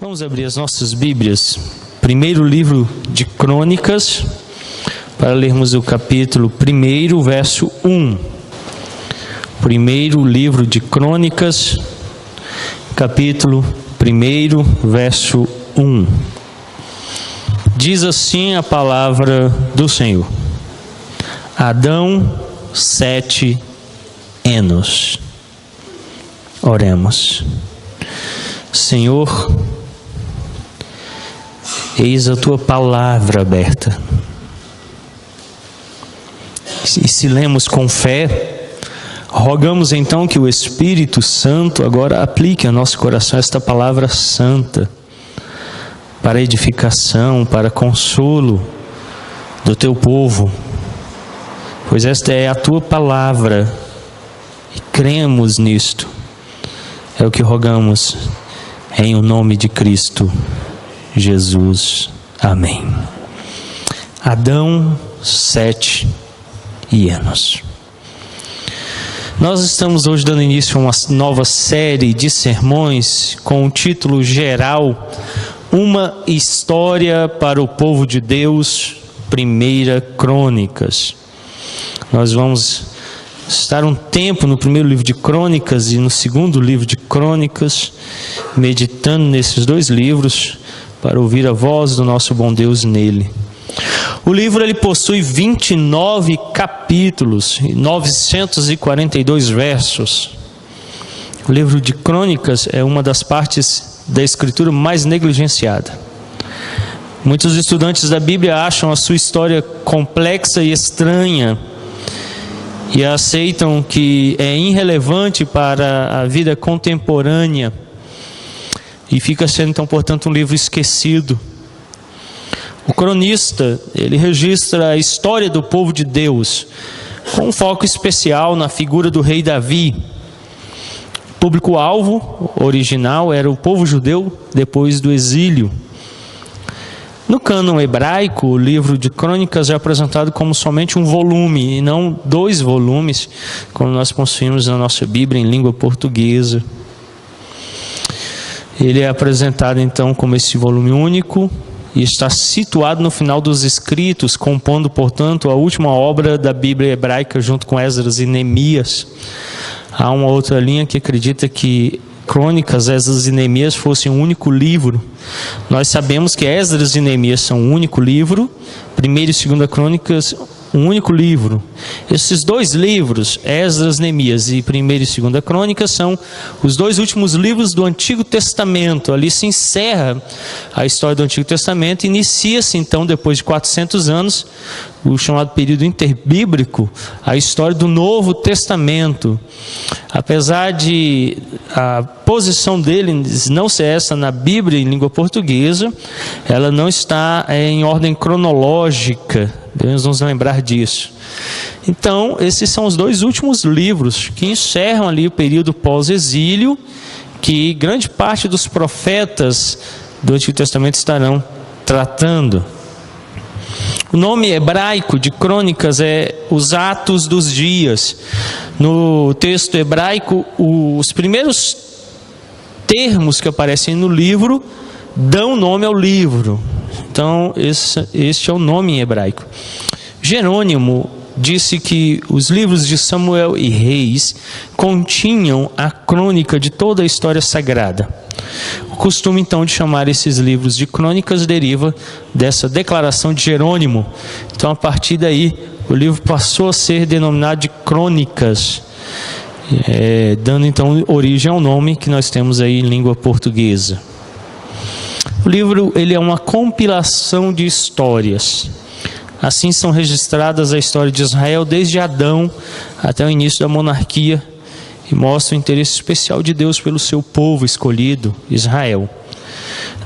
Vamos abrir as nossas Bíblias, primeiro livro de Crônicas, para lermos o capítulo 1, verso 1. Primeiro livro de Crônicas, capítulo 1, verso 1. Diz assim a palavra do Senhor: Adão 7 Enos. Oremos. Senhor, eis a tua palavra aberta. E se lemos com fé, rogamos então que o Espírito Santo agora aplique ao nosso coração esta palavra santa, para edificação, para consolo do teu povo, pois esta é a tua palavra e cremos nisto. É o que rogamos em o nome de Cristo Jesus. Amém. Adão 7 Enos. Nós estamos hoje dando início a uma nova série de sermões com o título geral: Uma História para o Povo de Deus, 1 Crônicas. Nós vamos estar um tempo no primeiro livro de Crônicas e no segundo livro de Crônicas, meditando nesses dois livros, para ouvir a voz do nosso bom Deus nele. O livro ele possui 29 capítulos e 942 versos. O livro de Crônicas é uma das partes da Escritura mais negligenciada. Muitos estudantes da Bíblia acham a sua história complexa e estranha e aceitam que é irrelevante para a vida contemporânea e fica sendo então, portanto, um livro esquecido. O cronista, ele registra a história do povo de Deus com um foco especial na figura do rei Davi. O público-alvo original era o povo judeu depois do exílio. No cânon hebraico, o livro de Crônicas é apresentado como somente um volume e não 2 volumes, como nós possuímos na nossa Bíblia em língua portuguesa. Ele é apresentado então como esse volume único e está situado no final dos escritos, compondo, portanto, a última obra da Bíblia hebraica junto com Esdras e Neemias. Há uma outra linha que acredita que Crônicas, Esdras e Neemias fossem um único livro. Nós sabemos que Esdras e Neemias são um único livro, 1 e 2 Crônicas, um único livro. Esses dois livros, Esdras, Neemias e 1 e 2 Crônicas, são os dois últimos livros do Antigo Testamento. Ali se encerra a história do Antigo Testamento, inicia-se então, depois de 400 anos, o chamado período interbíblico, a história do Novo Testamento. Apesar de a posição dele não ser essa na Bíblia em língua portuguesa, ela não está em ordem cronológica. Devemos nos lembrar disso. Então, esses são os dois últimos livros que encerram ali o período pós-exílio, que grande parte dos profetas do Antigo Testamento estarão tratando. O nome hebraico de Crônicas é os Atos dos Dias. No texto hebraico, os primeiros termos que aparecem no livro dão nome ao livro. Então, este é o nome em hebraico. Jerônimo disse que os livros de Samuel e Reis continham a crônica de toda a história sagrada. O costume então de chamar esses livros de crônicas deriva dessa declaração de Jerônimo. Então, a partir daí, o livro passou a ser denominado de Crônicas, dando então origem ao nome que nós temos aí em língua portuguesa. O livro ele é uma compilação de histórias. Assim são registradas a história de Israel desde Adão até o início da monarquia e mostra o interesse especial de Deus pelo seu povo escolhido, Israel.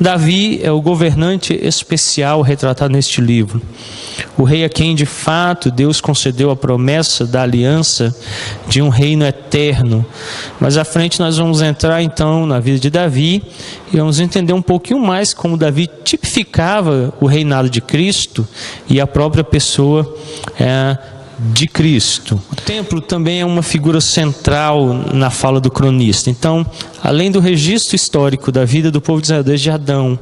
Davi é o governante especial retratado neste livro. O rei a quem de fato Deus concedeu a promessa da aliança de um reino eterno. Mas à frente nós vamos entrar então na vida de Davi e vamos entender um pouquinho mais como Davi tipificava o reinado de Cristo e a própria pessoa de Cristo. O templo também é uma figura central na fala do cronista. Então, além do registro histórico da vida do povo de Israel desde Adão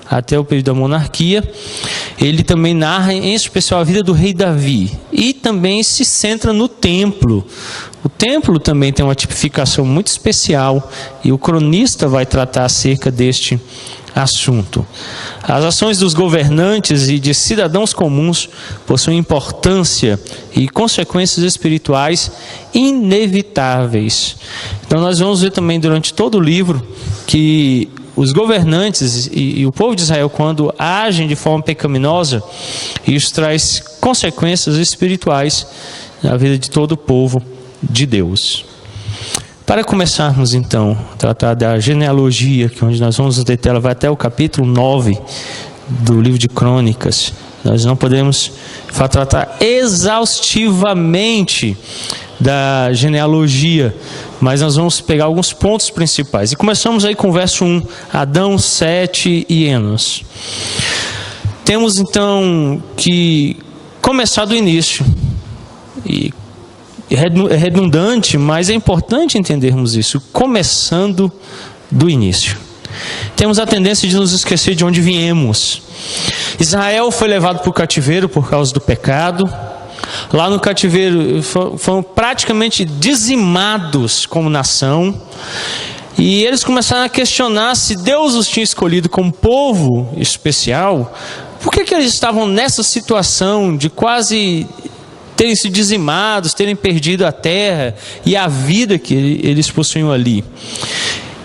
até o período da monarquia, ele também narra em especial a vida do rei Davi e também se centra no templo. O templo também tem uma tipificação muito especial e o cronista vai tratar acerca deste assunto. As ações dos governantes e de cidadãos comuns possuem importância e consequências espirituais inevitáveis. Então nós vamos ver também durante todo o livro que os governantes e o povo de Israel, quando agem de forma pecaminosa, isso traz consequências espirituais na vida de todo o povo de Deus. Para começarmos então a tratar da genealogia, que onde nós vamos deter, ela vai até o capítulo 9 do livro de Crônicas. Nós não podemos tratar exaustivamente da genealogia, mas nós vamos pegar alguns pontos principais. E começamos aí com o verso 1, Adão, Sete e Enos. Temos então que começar do início. E é redundante, mas é importante entendermos isso, começando do início. Temos a tendência de nos esquecer de onde viemos. Israel foi levado para o cativeiro por causa do pecado. Lá no cativeiro foram praticamente dizimados como nação. E eles começaram a questionar se Deus os tinha escolhido como povo especial. Por que eles estavam nessa situação de quase terem sido dizimados, terem perdido a terra e a vida que eles possuíam ali?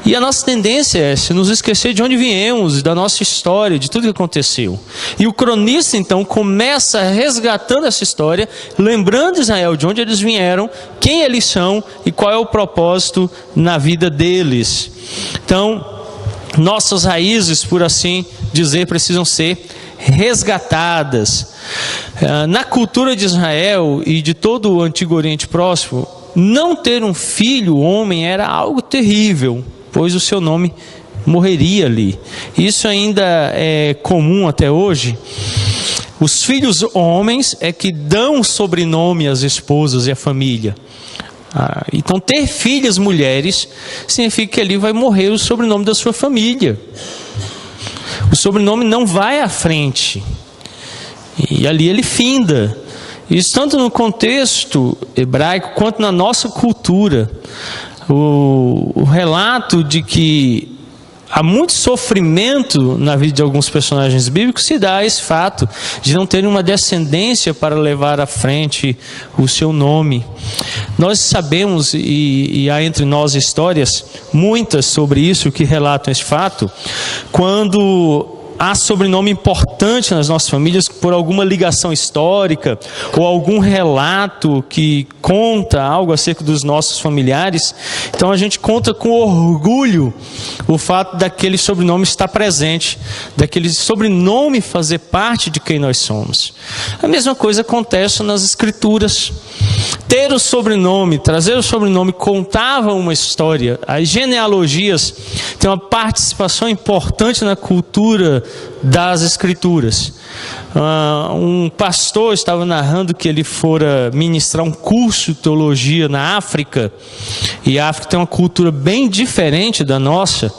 E a nossa tendência é se nos esquecer de onde viemos, da nossa história, de tudo que aconteceu. E o cronista então começa resgatando essa história, lembrando Israel de onde eles vieram, quem eles são e qual é o propósito na vida deles. Então, nossas raízes, por assim dizer, precisam ser resgatadas. Na cultura de Israel e de todo o Antigo Oriente Próximo, não ter um filho homem era algo terrível, pois o seu nome morreria ali. Isso ainda é comum até hoje. Os filhos homens é que dão sobrenome às esposas e à família. Então ter filhas mulheres significa que ali vai morrer o sobrenome da sua família. O sobrenome não vai à frente. E ali ele finda. Isso tanto no contexto hebraico quanto na nossa cultura. O relato de que há muito sofrimento na vida de alguns personagens bíblicos se dá a esse fato de não terem uma descendência para levar à frente o seu nome. Nós sabemos, e há entre nós histórias muitas sobre isso que relatam esse fato, quando há sobrenome importante nas nossas famílias por alguma ligação histórica ou algum relato que conta algo acerca dos nossos familiares. Então a gente conta com orgulho o fato daquele sobrenome estar presente, daquele sobrenome fazer parte de quem nós somos. A mesma coisa acontece nas Escrituras. Ter o sobrenome, trazer o sobrenome contava uma história. As genealogias têm uma participação importante na cultura das Escrituras. Um pastor estava narrando que ele fora ministrar um curso de teologia na África, e a África tem uma cultura bem diferente da nossa,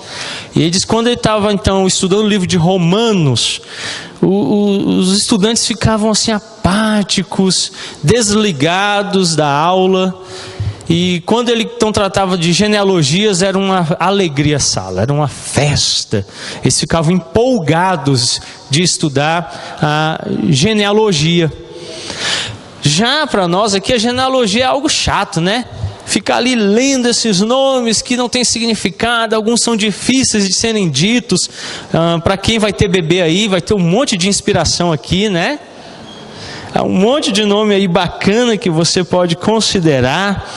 e ele diz que quando ele estava então estudando o livro de Romanos, os estudantes ficavam assim apáticos, desligados da aula. E quando ele então tratava de genealogias, era uma alegria a sala, era uma festa. Eles ficavam empolgados de estudar a genealogia. Já para nós aqui, a genealogia é algo chato, né? Ficar ali lendo esses nomes que não têm significado, alguns são difíceis de serem ditos. Para quem vai ter bebê aí, vai ter um monte de inspiração aqui, né? Há um monte de nome aí bacana que você pode considerar.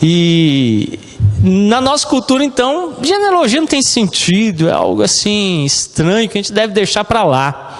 E na nossa cultura, então, genealogia não tem sentido, é algo assim estranho que a gente deve deixar para lá.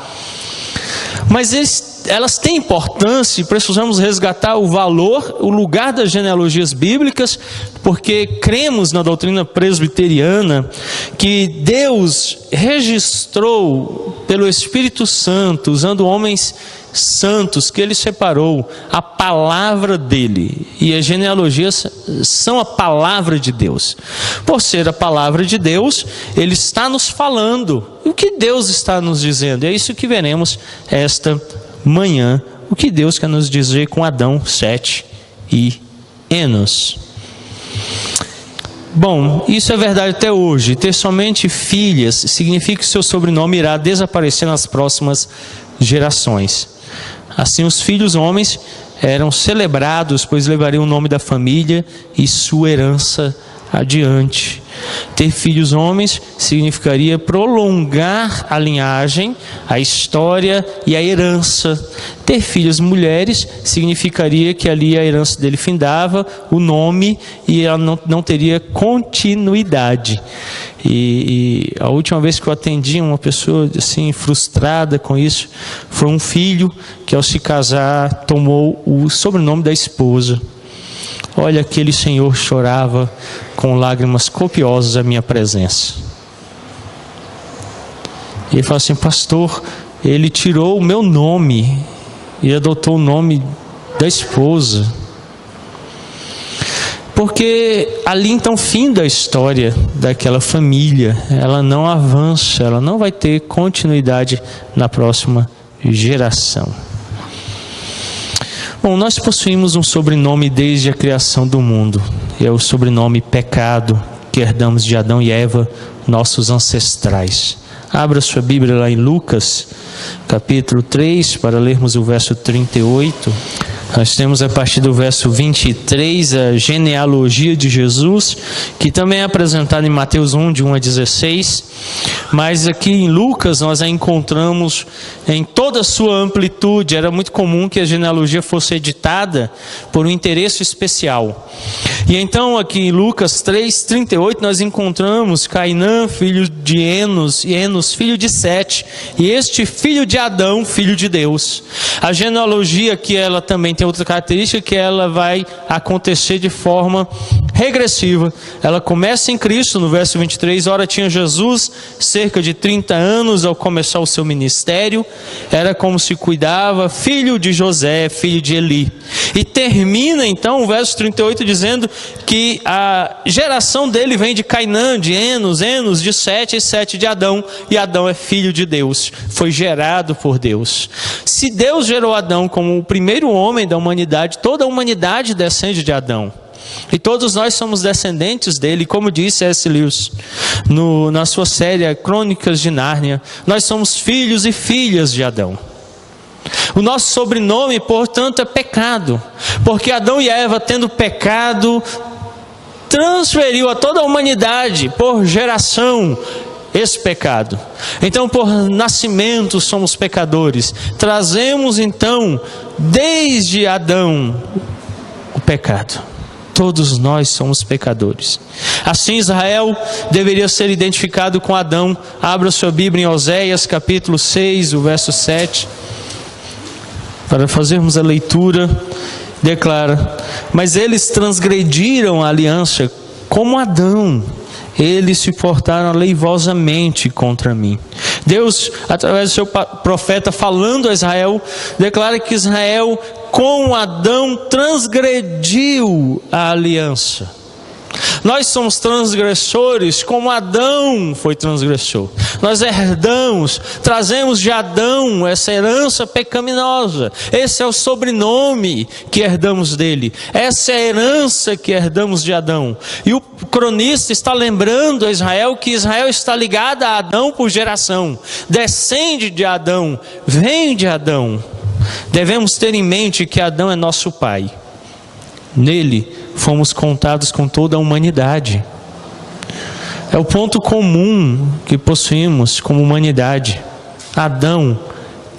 Mas elas têm importância e precisamos resgatar o valor, o lugar das genealogias bíblicas, porque cremos na doutrina presbiteriana que Deus registrou pelo Espírito Santo, usando homens santos que Ele separou, a palavra dEle. E as genealogias são a palavra de Deus. Por ser a palavra de Deus, Ele está nos falando. O que Deus está nos dizendo? É isso que veremos esta manhã. O que Deus quer nos dizer com Adão, Sete e Enos. Bom, isso é verdade até hoje. Ter somente filhas significa que seu sobrenome irá desaparecer nas próximas gerações. Assim, os filhos homens eram celebrados, pois levariam o nome da família e sua herança adiante. Ter filhos homens significaria prolongar a linhagem, a história e a herança. Ter filhas mulheres significaria que ali a herança dele findava, o nome, e ela não teria continuidade. E a última vez que eu atendi uma pessoa assim frustrada com isso, foi um filho que ao se casar tomou o sobrenome da esposa. Olha, aquele senhor chorava com lágrimas copiosas à minha presença. E ele falou assim: pastor, ele tirou o meu nome e adotou o nome da esposa. Porque ali então finda a história daquela família. Ela não avança, ela não vai ter continuidade na próxima geração. Bom, nós possuímos um sobrenome desde a criação do mundo. É o sobrenome pecado, que herdamos de Adão e Eva, nossos ancestrais. Abra sua Bíblia lá em Lucas, capítulo 3, para lermos o verso 38. Nós temos a partir do verso 23 a genealogia de Jesus, que também é apresentada em Mateus 1, de 1 a 16. Mas aqui em Lucas nós a encontramos em toda a sua amplitude. Era muito comum que a genealogia fosse editada por um interesse especial. E então aqui em Lucas 3, 38 nós encontramos Cainã, filho de Enos, e Enos, filho de Sete, e este filho de Adão, filho de Deus. A genealogia que ela também tem outra característica, que ela vai acontecer de forma regressiva. Ela começa em Cristo, no verso 23, ora tinha Jesus cerca de 30 anos ao começar o seu ministério, era como se cuidava, filho de José, filho de Eli. E termina então o verso 38 dizendo que a geração dele vem de Cainã, de Enos, Enos de Sete e Sete de Adão, e Adão é filho de Deus, foi gerado por Deus. Se Deus gerou Adão como o primeiro homem da humanidade, toda a humanidade descende de Adão. E todos nós somos descendentes dele, como disse C.S. Lewis na sua série Crônicas de Nárnia, nós somos filhos e filhas de Adão. O nosso sobrenome, portanto, é pecado, porque Adão e Eva, tendo pecado, transferiu a toda a humanidade por geração esse pecado. Então, por nascimento somos pecadores. Trazemos então desde Adão o pecado. Todos nós somos pecadores. Assim Israel deveria ser identificado com Adão. Abra sua Bíblia em Oséias capítulo 6, o verso 7. Para fazermos a leitura, declara: mas eles transgrediram a aliança como Adão. Eles se portaram aleivosamente contra mim. Deus, através do seu profeta, falando a Israel, declara que Israel com Adão transgrediu a aliança. Nós somos transgressores como Adão foi transgressor. Nós herdamos, trazemos de Adão essa herança pecaminosa. Esse é o sobrenome que herdamos dele. Essa é a herança que herdamos de Adão. E o cronista está lembrando a Israel que Israel está ligada a Adão por geração. Descende de Adão, vem de Adão. Devemos ter em mente que Adão é nosso pai. Nele fomos contados com toda a humanidade. É o ponto comum que possuímos como humanidade. Adão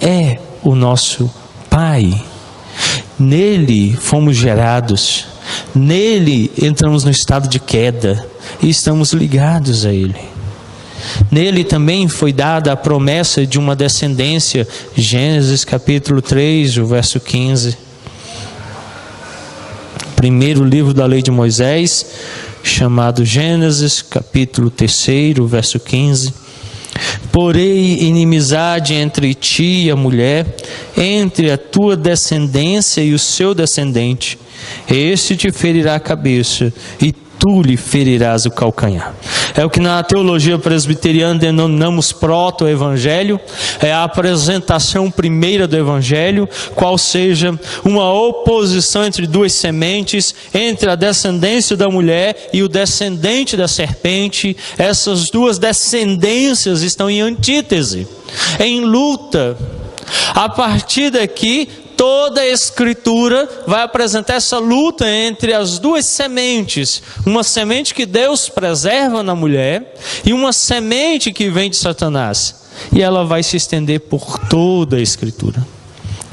é o nosso pai. Nele fomos gerados. Nele entramos no estado de queda e estamos ligados a ele. Nele também foi dada a promessa de uma descendência. Gênesis capítulo 3, o verso 15. Primeiro livro da lei de Moisés, chamado Gênesis, capítulo 3, verso 15. Porém, inimizade entre ti e a mulher, entre a tua descendência e o seu descendente. Este te ferirá a cabeça e tu lhe ferirás o calcanhar. É o que na teologia presbiteriana denominamos proto-evangelho. É a apresentação primeira do evangelho, qual seja uma oposição entre duas sementes, entre a descendência da mulher e o descendente da serpente. Essas duas descendências estão em antítese, em luta. A partir daqui, toda a Escritura vai apresentar essa luta entre as duas sementes. Uma semente que Deus preserva na mulher e uma semente que vem de Satanás. E ela vai se estender por toda a Escritura.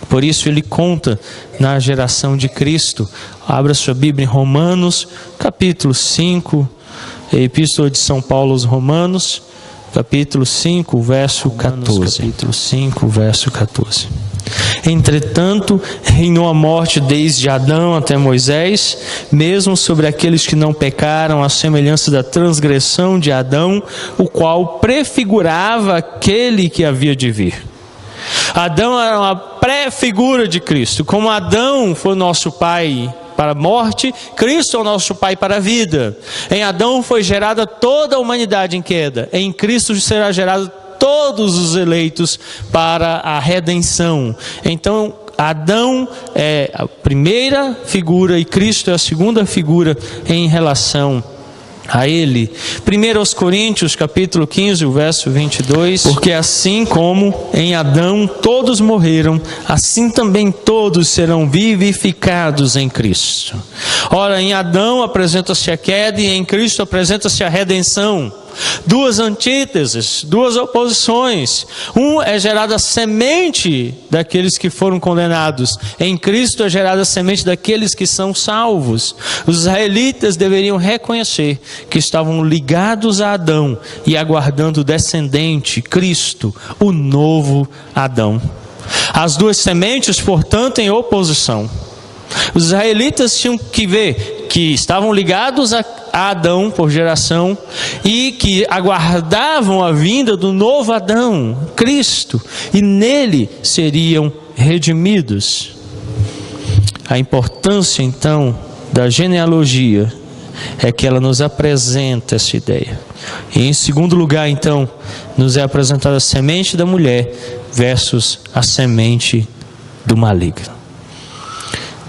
Por isso ele conta na geração de Cristo. Abra sua Bíblia em Romanos, capítulo 5, Epístola de São Paulo aos Romanos, capítulo 5, verso 14. Capítulo 5, verso 14. Entretanto, reinou a morte desde Adão até Moisés, mesmo sobre aqueles que não pecaram, à semelhança da transgressão de Adão, o qual prefigurava aquele que havia de vir. Adão era uma pré-figura de Cristo. Como Adão foi nosso pai para a morte, Cristo é o nosso pai para a vida. Em Adão foi gerada toda a humanidade em queda. Em Cristo será gerado todos os eleitos para a redenção. Então, Adão é a primeira figura e Cristo é a segunda figura em relação a ele. 1 Coríntios capítulo 15, o verso 22. Porque assim como em Adão todos morreram, assim também todos serão vivificados em Cristo. Ora, em Adão apresenta-se a queda e em Cristo apresenta-se a redenção. Duas antíteses, duas oposições. Um é gerada a semente daqueles que foram condenados. Em Cristo é gerada a semente daqueles que são salvos. Os israelitas deveriam reconhecer que estavam ligados a Adão e aguardando o descendente, Cristo, o novo Adão. As duas sementes, portanto, em oposição. Os israelitas tinham que ver que estavam ligados a Adão por geração e que aguardavam a vinda do novo Adão, Cristo, e nele seriam redimidos. A importância então da genealogia é que ela nos apresenta essa ideia. E em segundo lugar então, nos é apresentada a semente da mulher versus a semente do maligno.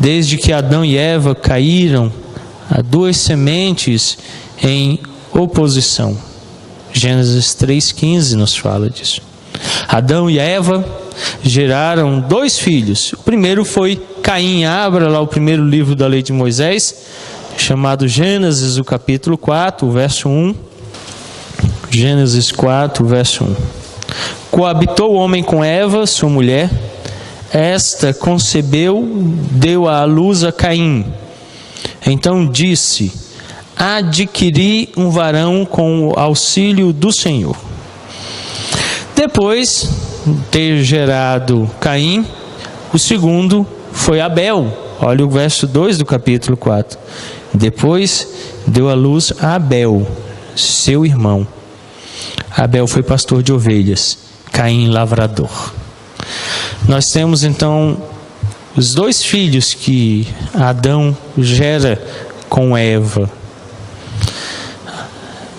Desde que Adão e Eva caíram, há duas sementes em oposição. Gênesis 3,15 nos fala disso. Adão e Eva geraram dois filhos. O primeiro foi Caim. Abra lá o primeiro livro da lei de Moisés, chamado Gênesis, o capítulo 4, o verso 1. Gênesis 4, verso 1. Coabitou o homem com Eva, sua mulher. Esta concebeu, deu à luz a Caim. Então disse: adquiri um varão com o auxílio do Senhor. Depois de ter gerado Caim, o segundo foi Abel. Olha o verso 2 do capítulo 4. Depois deu à luz a Abel, seu irmão. Abel foi pastor de ovelhas, Caim lavrador. Nós temos então os dois filhos que Adão gera com Eva.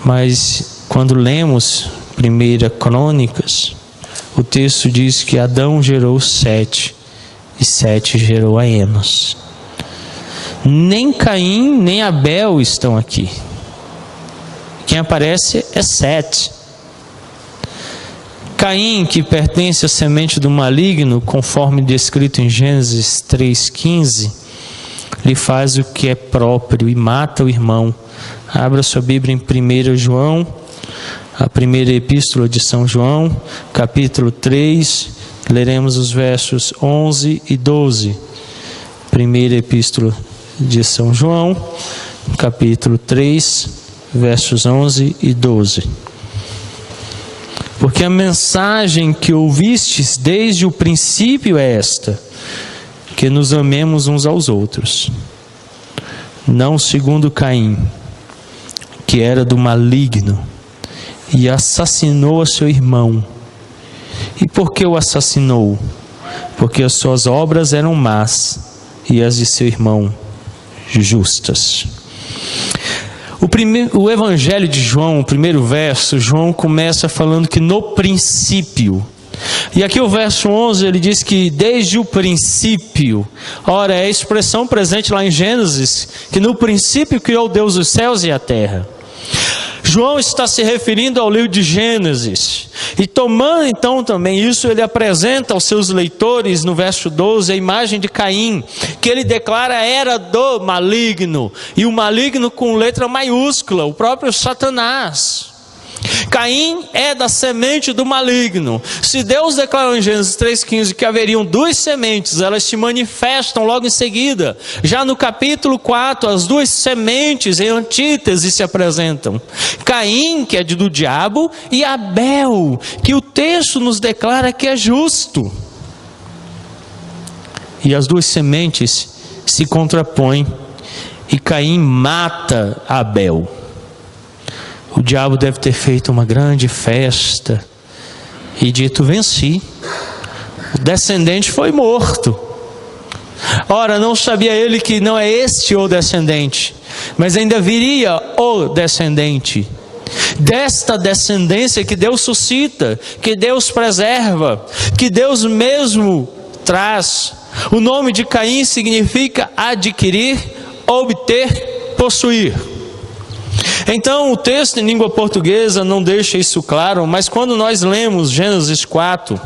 Mas quando lemos 1 Crônicas, o texto diz que Adão gerou Sete, e Sete gerou a Enos. Nem Caim nem Abel estão aqui. Quem aparece é Sete. Caim, que pertence à semente do maligno, conforme descrito em Gênesis 3,15, lhe faz o que é próprio e mata o irmão. Abra sua Bíblia em 1 João, a primeira epístola de São João, capítulo 3, leremos os versos 11 e 12. Primeira epístola de São João, capítulo 3, versos 11 e 12. Porque a mensagem que ouvistes desde o princípio é esta: que nos amemos uns aos outros, não segundo Caim, que era do maligno e assassinou a seu irmão. E por que o assassinou? Porque as suas obras eram más e as de seu irmão justas. O Evangelho de João, o primeiro verso, João começa falando que no princípio. E aqui o verso 11, ele diz que desde o princípio. Ora, é a expressão presente lá em Gênesis, que no princípio criou Deus os céus e a terra. João está se referindo ao livro de Gênesis. E tomando então também isso, ele apresenta aos seus leitores no verso 12 a imagem de Caim, que ele declara era do maligno. E o maligno com letra maiúscula, o próprio Satanás. Caim é da semente do maligno. Se Deus declarou em Gênesis 3,15 que haveriam duas sementes, elas se manifestam logo em seguida. Já no capítulo 4, as duas sementes em antítese se apresentam. Caim, que é do diabo, e Abel, que o texto nos declara que é justo. E as duas sementes se contrapõem, e Caim mata Abel. O diabo deve ter feito uma grande festa e dito: venci. O descendente foi morto. Ora, não sabia ele que não é este o descendente, mas ainda viria o descendente. Desta descendência que Deus suscita, que Deus preserva, que Deus mesmo traz. O nome de Caim significa adquirir, obter, possuir. Então o texto em língua portuguesa não deixa isso claro, mas quando nós lemos Gênesis 4,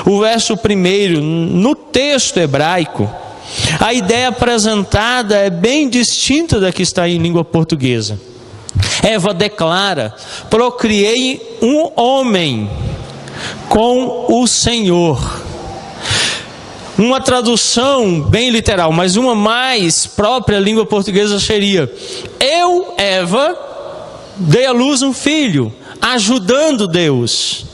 o verso 1, no texto hebraico, a ideia apresentada é bem distinta da que está em língua portuguesa. Eva declara: procriei um homem com o Senhor. Uma tradução bem literal, mas uma mais própria à língua portuguesa seria: eu, Eva, dei à luz um filho, ajudando Deus.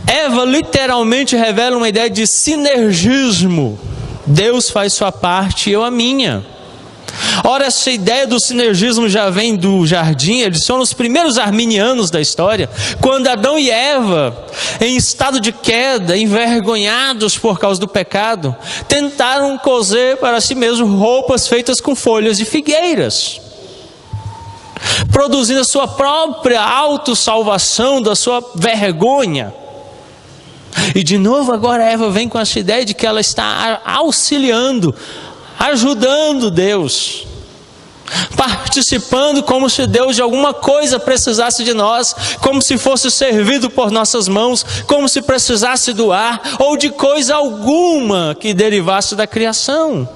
Eva literalmente revela uma ideia de sinergismo. Deus faz sua parte e eu a minha. Ora, essa ideia do sinergismo já vem do jardim. Eles são os primeiros arminianos da história, quando Adão e Eva, em estado de queda, envergonhados por causa do pecado, tentaram coser para si mesmos roupas feitas com folhas de figueiras, produzindo a sua própria autossalvação da sua vergonha. E de novo agora Eva vem com essa ideia de que ela está auxiliando, ajudando Deus, participando como se Deus de alguma coisa precisasse de nós, como se fosse servido por nossas mãos, como se precisasse do ar ou de coisa alguma que derivasse da criação.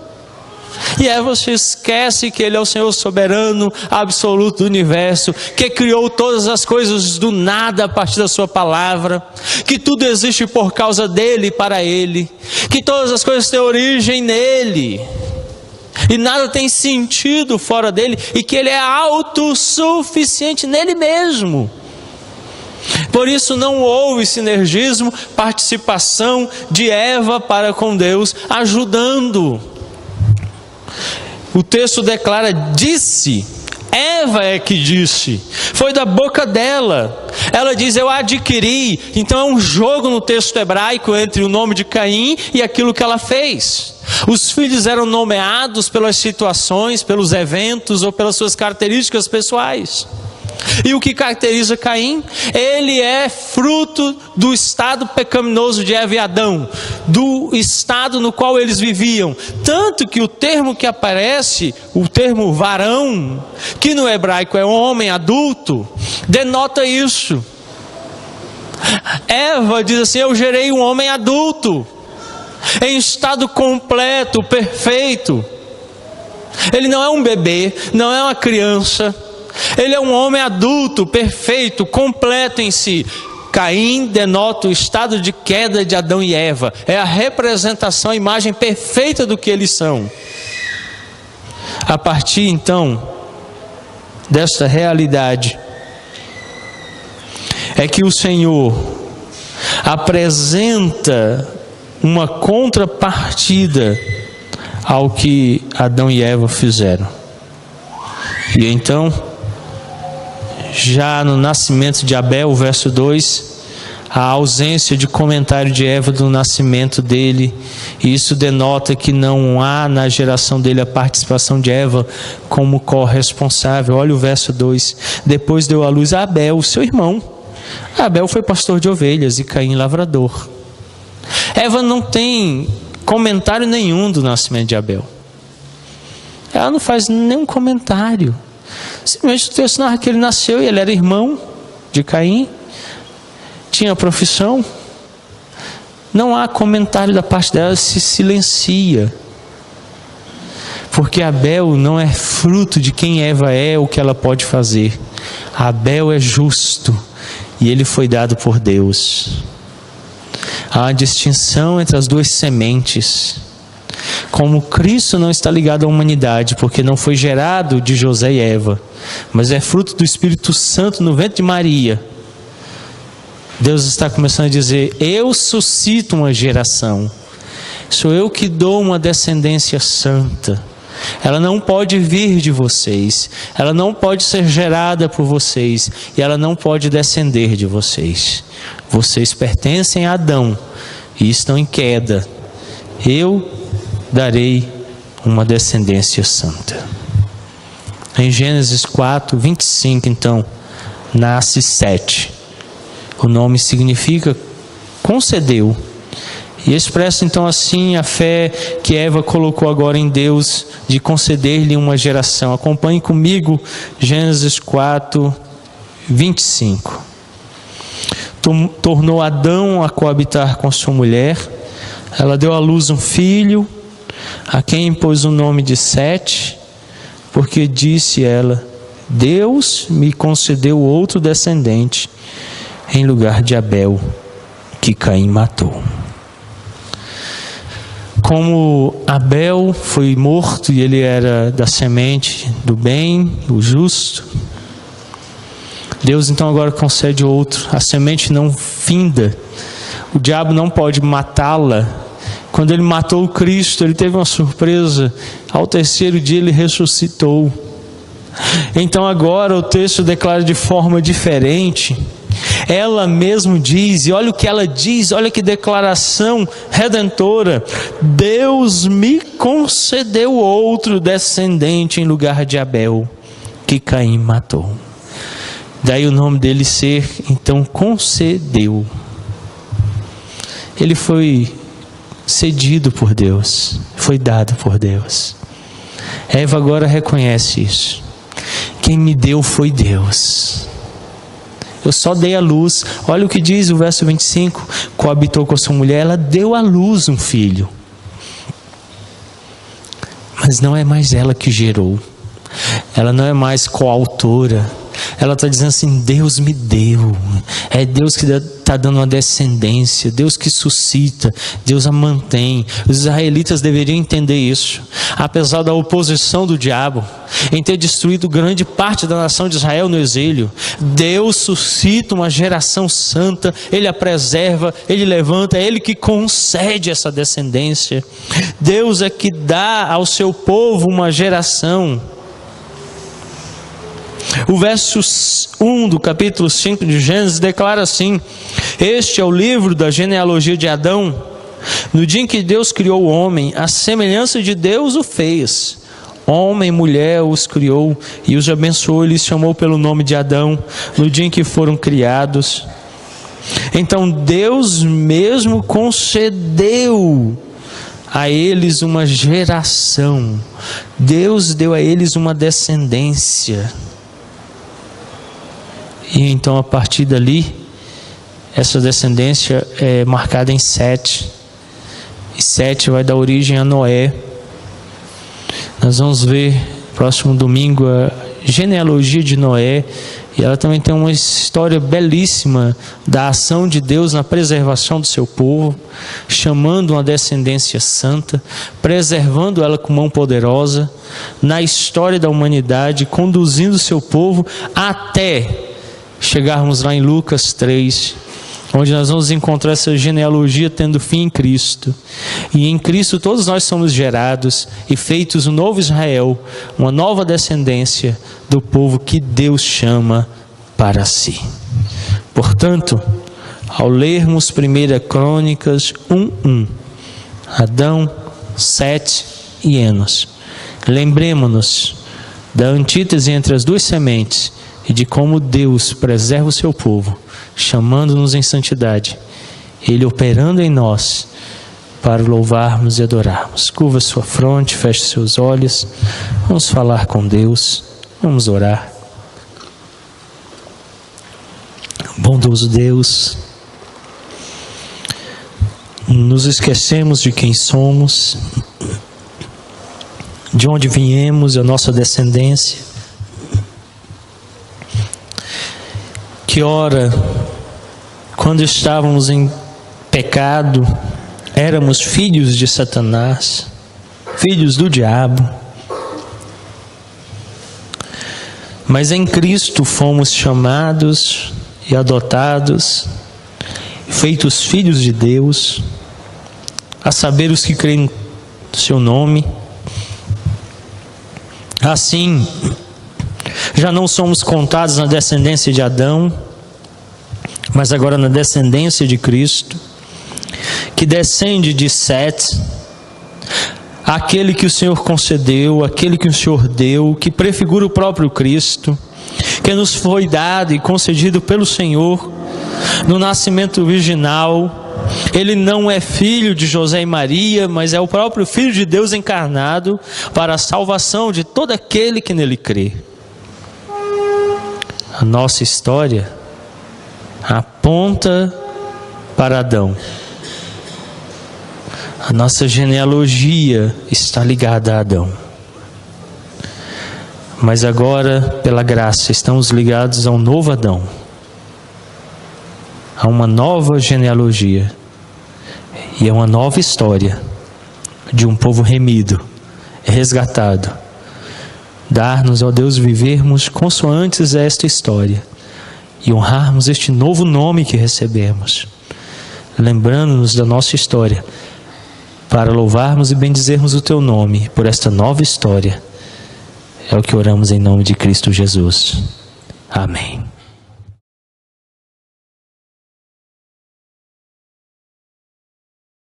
E aí você esquece que Ele é o Senhor soberano, absoluto do universo, que criou todas as coisas do nada a partir da sua palavra, que tudo existe por causa dEle e para Ele, que todas as coisas têm origem nele, e nada tem sentido fora dele, e que Ele é autossuficiente nele mesmo. Por isso não houve sinergismo, participação de Eva para com Deus, ajudando. O texto declara: disse. Eva é que disse, foi da boca dela. Ela diz: eu adquiri. Então é um jogo no texto hebraico entre o nome de Caim e aquilo que ela fez. Os filhos eram nomeados pelas situações, pelos eventos ou pelas suas características pessoais. E o que caracteriza Caim? Ele é fruto do estado pecaminoso de Eva e Adão, do estado no qual eles viviam. Tanto que o termo que aparece, o termo varão, que no hebraico é homem adulto, denota isso. Eva diz assim: eu gerei um homem adulto, em estado completo, perfeito. Ele não é um bebê, não é uma criança. Ele é um homem adulto, perfeito, completo em si. Caim denota o estado de queda de Adão e Eva. É a representação, a imagem perfeita do que eles são. A partir então desta realidade é que o Senhor apresenta uma contrapartida ao que Adão e Eva fizeram. E então Já no nascimento de Abel, o verso 2, a ausência de comentário de Eva do nascimento dele, e isso denota que não há na geração dele a participação de Eva como corresponsável. Olha o verso 2: depois deu à luz a Abel, seu irmão. Abel foi pastor de ovelhas e Caim lavrador. Eva não tem comentário nenhum do nascimento de Abel. Ela não faz nenhum comentário. Simplesmente o texto narra que ele nasceu e ele era irmão de Caim, tinha profissão. Não há comentário da parte dela, se silencia. Porque Abel não é fruto de quem Eva é, o que ela pode fazer. Abel é justo e ele foi dado por Deus. Há uma distinção entre as duas sementes. Como Cristo não está ligado à humanidade, porque não foi gerado de José e Eva, mas é fruto do Espírito Santo no ventre de Maria, Deus está começando a dizer: eu suscito uma geração, sou eu que dou uma descendência santa. Ela não pode vir de vocês, ela não pode ser gerada por vocês, e ela não pode descender de vocês. Vocês pertencem a Adão e estão em queda. Eu darei uma descendência santa. Em Gênesis 4, 25, então, nasce Sete. O nome significa concedeu. E expressa então assim a fé que Eva colocou agora em Deus de conceder-lhe uma geração. Acompanhe comigo Gênesis 4, 25. Tornou Adão a coabitar com sua mulher. Ela deu à luz um filho, a quem pôs o nome de Sete, porque disse ela: Deus me concedeu outro descendente em lugar de Abel, que Caim matou. Como Abel foi morto e ele era da semente do bem, o justo, Deus então agora concede outro. A semente não finda, o diabo não pode matá-la. Quando ele matou o Cristo, ele teve uma surpresa: ao terceiro dia ele ressuscitou. Então agora o texto declara de forma diferente. Ela mesmo diz, e olha o que ela diz, olha que declaração redentora: Deus me concedeu outro descendente em lugar de Abel, que Caim matou. Daí o nome dele ser, então, concedeu. Ele foi cedido por Deus, foi dado por Deus. Eva agora reconhece isso. Quem me deu foi Deus. Eu só dei a luz. Olha o que diz o verso 25. Coabitou com sua mulher, ela deu à luz um filho. Mas não é mais ela que gerou. Ela não é mais coautora. Ela está dizendo assim: Deus me deu. É Deus que está dando uma descendência. Deus que suscita. Deus a mantém. Os israelitas deveriam entender isso. Apesar da oposição do diabo em ter destruído grande parte da nação de Israel no exílio, Deus suscita uma geração santa. Ele a preserva, Ele levanta, é Ele que concede essa descendência. Deus é que dá ao seu povo uma geração. O verso 1 do capítulo 5 de Gênesis declara assim: este é o livro da genealogia de Adão. No dia em que Deus criou o homem, a semelhança de Deus o fez. Homem e mulher os criou e os abençoou e lhes chamou pelo nome de Adão, no dia em que foram criados. Então Deus mesmo concedeu a eles uma geração. Deus deu a eles uma descendência. E então a partir dali, essa descendência é marcada em Sete. E Sete vai dar origem a Noé. Nós vamos ver próximo domingo a genealogia de Noé. E ela também tem uma história belíssima da ação de Deus na preservação do seu povo, chamando uma descendência santa, preservando ela com mão poderosa, na história da humanidade, conduzindo o seu povo até chegarmos lá em Lucas 3, onde nós vamos encontrar essa genealogia tendo fim em Cristo. E em Cristo todos nós somos gerados e feitos um novo Israel, uma nova descendência do povo que Deus chama para si. Portanto, ao lermos 1 Crônicas 1:1, Adão, Sete e Enos, lembremos-nos da antítese entre as duas sementes e de como Deus preserva o seu povo, chamando-nos em santidade, Ele operando em nós para louvarmos e adorarmos. Curva sua fronte, feche seus olhos, vamos falar com Deus, vamos orar. Bondoso Deus, nos esquecemos de quem somos, de onde viemos, a nossa descendência. Que ora, quando estávamos em pecado, éramos filhos de Satanás, filhos do diabo. Mas em Cristo fomos chamados e adotados, feitos filhos de Deus, a saber os que creem no seu nome. Assim, já não somos contados na descendência de Adão, mas agora na descendência de Cristo, que descende de Sete, aquele que o Senhor concedeu, aquele que o Senhor deu, que prefigura o próprio Cristo, que nos foi dado e concedido pelo Senhor no nascimento virginal. Ele não é filho de José e Maria, mas é o próprio Filho de Deus encarnado para a salvação de todo aquele que nele crê. A nossa história aponta para Adão. A nossa genealogia está ligada a Adão. Mas agora, pela graça, estamos ligados a um novo Adão, a uma nova genealogia e a uma nova história de um povo remido, resgatado. Dar-nos, ó Deus, vivermos consoantes a esta história e honrarmos este novo nome que recebemos, lembrando-nos da nossa história, para louvarmos e bendizermos o Teu nome por esta nova história. É o que oramos em nome de Cristo Jesus. Amém.